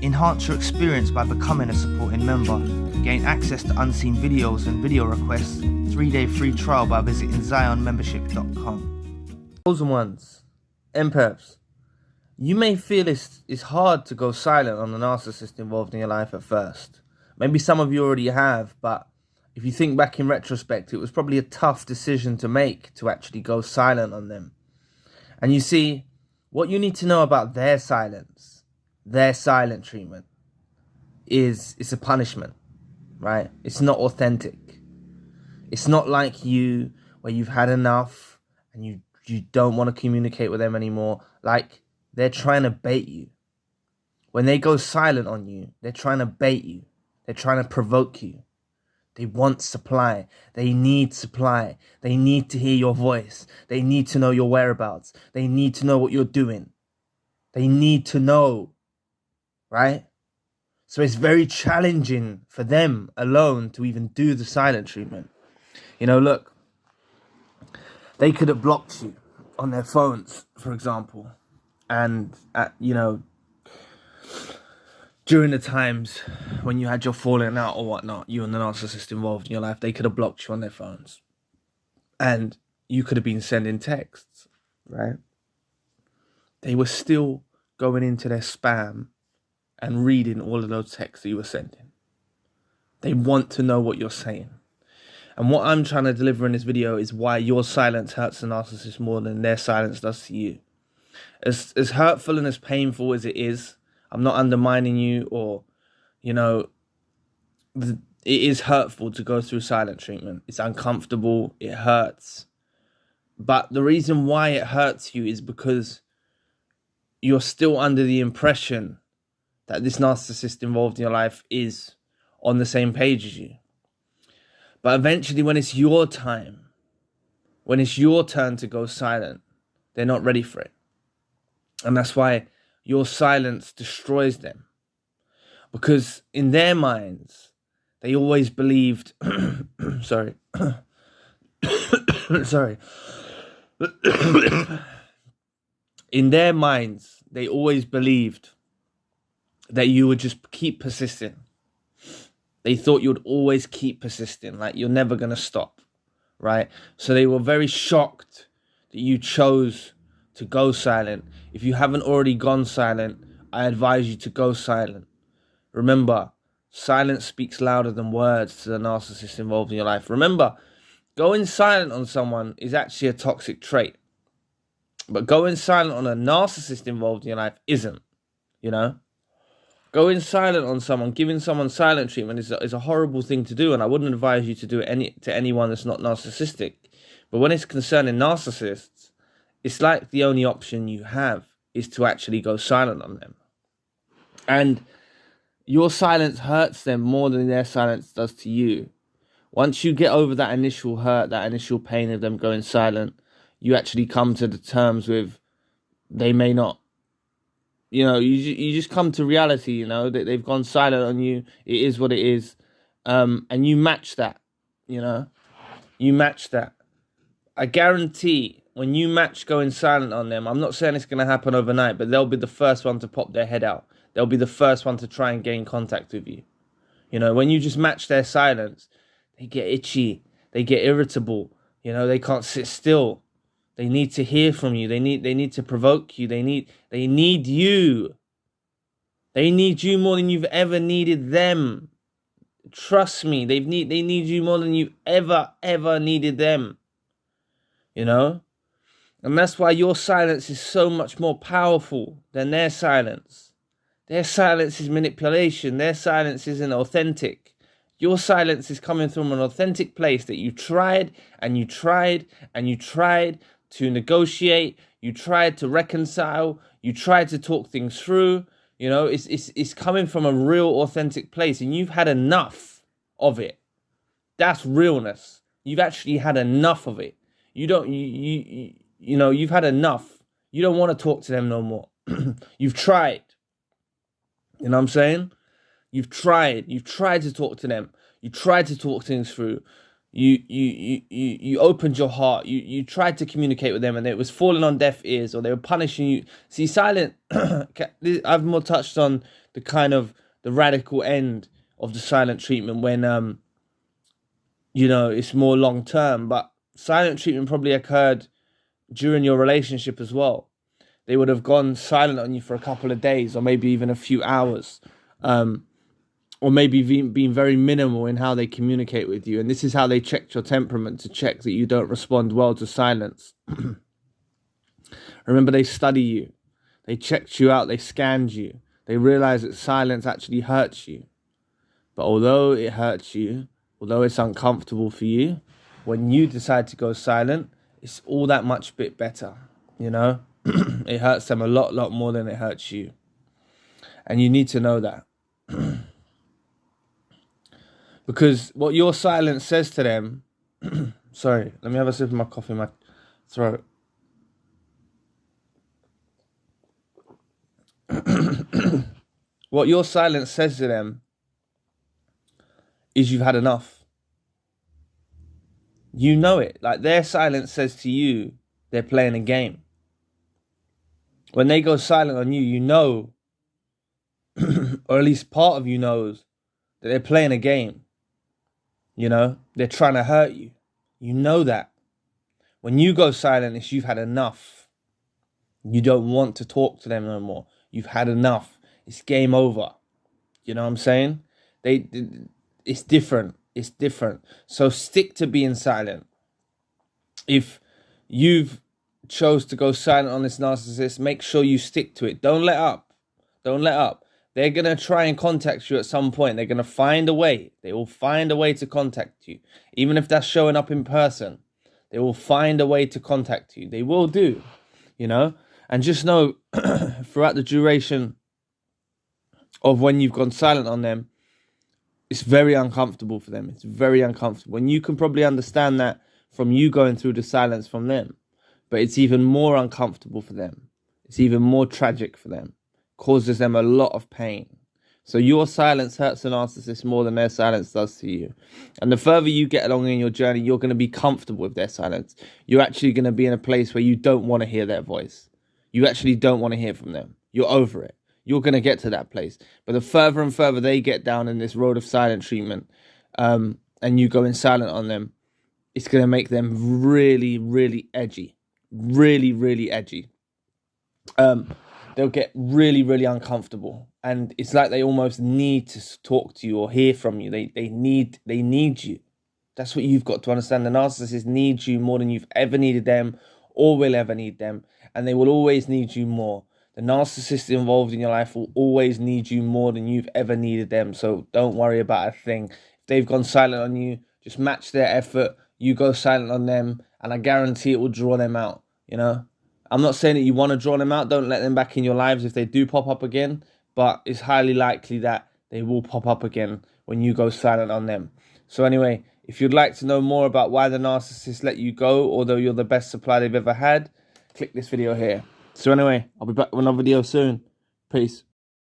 Enhance your experience by becoming a supporting member. Gain access to unseen videos and video requests. 3-day free trial by visiting zionmembership.com. Chosen ones, empaths, you may feel it's hard to go silent on the narcissist involved in your life at first. Maybe some of you already have, but if you think back in retrospect, it was probably a tough decision to make to actually go silent on them. And you see, what you need to know about their silence, their silent treatment, is it's a punishment, right? It's not authentic. It's not like you, where you've had enough and you don't want to communicate with them anymore. Like, they're trying to bait you. When they go silent on you, they're trying to bait you. They're trying to provoke you. They want supply. They need supply. They need to hear your voice. They need to know your whereabouts. They need to know what you're doing. They need to know, right? So it's very challenging for them alone to even do the silent treatment. You know, look, they could have blocked you on their phones, for example. And, during the times when you had your falling out or whatnot, you and the narcissist involved in your life, they could have blocked you on their phones. And you could have been sending texts, right? They were still going into their spam and reading all of those texts that you were sending. They want to know what you're saying. And what I'm trying to deliver in this video is why your silence hurts the narcissist more than their silence does to you. As hurtful and as painful as it is, I'm not undermining you or, it is hurtful to go through silent treatment. It's uncomfortable. It hurts. But the reason why it hurts you is because you're still under the impression that this narcissist involved in your life is on the same page as you. But eventually, when it's your time, when it's your turn to go silent, they're not ready for it. And that's why your silence destroys them. Because in their minds, they always believed, sorry, sorry. In their minds, they always believed that you would just keep persisting. They thought you would always keep persisting, like you're never going to stop, right? So they were very shocked that you chose to go silent. If you haven't already gone silent, I advise you to go silent. Remember, silence speaks louder than words to the narcissist involved in your life. Remember, going silent on someone is actually a toxic trait. But going silent on a narcissist involved in your life isn't, Going silent on someone, giving someone silent treatment is a horrible thing to do, and I wouldn't advise you to do it to anyone that's not narcissistic. But when it's concerning narcissists, it's like the only option you have is to actually go silent on them. And your silence hurts them more than their silence does to you. Once you get over that initial hurt, that initial pain of them going silent, you actually come to the terms with they may not. You just come to reality, that they've gone silent on you. It is what it is. And you match that, You match that. I guarantee when you match going silent on them, I'm not saying it's going to happen overnight, but they'll be the first one to pop their head out. They'll be the first one to try and gain contact with you. When you just match their silence, they get itchy. They get irritable. They can't sit still. They need to hear from you. They need to provoke you. They need you. They need you more than you've ever needed them. Trust me, they need you more than you've ever needed them. And that's why your silence is so much more powerful than their silence. Their silence is manipulation. Their silence isn't authentic. Your silence is coming from an authentic place that you tried and you tried and you tried to negotiate, you tried to reconcile, you tried to talk things through. It's coming from a real authentic place, and you've had enough of it. That's realness. You've actually had enough of it. You've had enough. You don't want to talk to them no more. You've tried. You know what I'm saying? You've tried to talk to them. You tried to talk things through. You opened your heart. You tried to communicate with them, and it was falling on deaf ears, or they were punishing you. See, silent. I've more touched on the radical end of the silent treatment when you know, it's more long term. But silent treatment probably occurred during your relationship as well. They would have gone silent on you for a couple of days, or maybe even a few hours, or maybe being very minimal in how they communicate with you. And this is how they checked your temperament, to check that you don't respond well to silence. Remember, they study you. They checked you out. They scanned you. They realized that silence actually hurts you. But although it hurts you, although it's uncomfortable for you, when you decide to go silent, it's all that much bit better, you know? It hurts them a lot more than it hurts you. And you need to know that. Because what your silence says to them... Sorry, let me have a sip of my coffee in my throat. What your silence says to them is you've had enough. You know it. Like, their silence says to you, they're playing a game. When they go silent on you, you know, or at least part of you knows, that they're playing a game. You know, they're trying to hurt you. You know that. When you go silent, it's you've had enough. You don't want to talk to them no more. You've had enough. It's game over. You know what I'm saying? It's different. It's different. So stick to being silent. If you've chose to go silent on this narcissist, make sure you stick to it. Don't let up. Don't let up. They're going to try and contact you at some point. They're going to find a way. They will find a way to contact you. Even if that's showing up in person, they will find a way to contact you. They will do, you know. And just know, throughout the duration of when you've gone silent on them, it's very uncomfortable for them. It's very uncomfortable. And you can probably understand that from you going through the silence from them. But it's even more uncomfortable for them. It's even more tragic for them. Causes them a lot of pain. So your silence hurts a narcissist more than their silence does to you. And the further you get along in your journey, you're going to be comfortable with their silence. You're actually going to be in a place where you don't want to hear their voice. You actually don't want to hear from them. You're over it. You're going to get to that place. But the further and further they get down in this road of silent treatment, and you go in silent on them, it's going to make them really, really edgy. Really, really edgy. They'll get really, really uncomfortable. And it's like they almost need to talk to you or hear from you. They need you. That's what you've got to understand. The narcissist needs you more than you've ever needed them or will ever need them. And they will always need you more. The narcissist involved in your life will always need you more than you've ever needed them. So don't worry about a thing. If they've gone silent on you, just match their effort. You go silent on them, and I guarantee it will draw them out, you know? I'm not saying that you want to draw them out. Don't let them back in your lives if they do pop up again. But it's highly likely that they will pop up again when you go silent on them. So anyway, if you'd like to know more about why the narcissist let you go, although you're the best supply they've ever had, click this video here. So anyway, I'll be back with another video soon. Peace.